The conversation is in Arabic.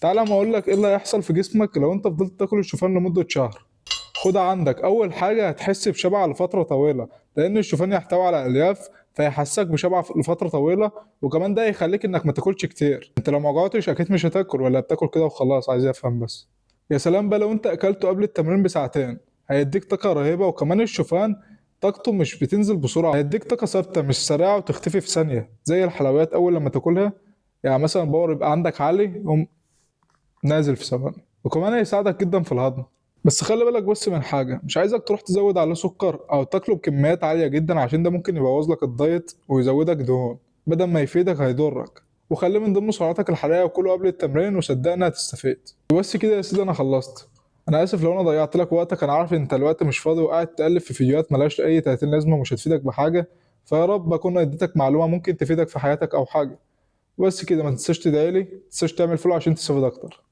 تعالى ما اقول لك ايه اللي هيحصل في جسمك لو انت فضلت تاكل الشوفان لمده شهر. خدها عندك، اول حاجه هتحس بشبع لفتره طويله، لان الشوفان يحتوي على الياف فيحسسك بشبع لفتره طويله. وكمان ده يخليك انك ما تاكلش كتير. انت لو ما جوعتش اكيد مش هتاكل، ولا بتاكل كده وخلاص؟ عايز افهم بس. يا سلام بقى لو انت اكلته قبل التمرين بساعتين، هيديك طاقه رهيبه. وكمان الشوفان طاقته مش بتنزل بسرعه، هيديك طاقه ثابته مش سريعه وتختفي في ثانيه زي الحلويات اول لما تاكلها. يعني مثلا باور يبقى عندك عالي يقوم نازل في ثواني. وكمان هيساعدك جدا في الهضم. بس خلي بالك بس من حاجة، مش عايزك تروح تزود عليه سكر أو تاكله بكميات عالية جدا، عشان ده ممكن يبوظ لك الدايت ويزودك دهون بدل ما يفيدك هيضرك. وخليه من ضمن سعراتك الحرارية وكله قبل التمرين، وصدقني هتستفيد. وبس كده يا سيدي، أنا خلصت. أنا آسف لو أنا ضيعت لك وقتك، أنا عارف إن أنت الوقت مش فاضي وقاعد تقلب في فيديوهات ملهاش أي 30 لازمة ومش هتفيدك بحاجة. فيا رب أكون اديتك معلومة ممكن تفيدك في حياتك أو حاجة. بس كده، ما تنساش تدعيلي، ما تنساش تعمل فولو عشان تستفيد أكتر.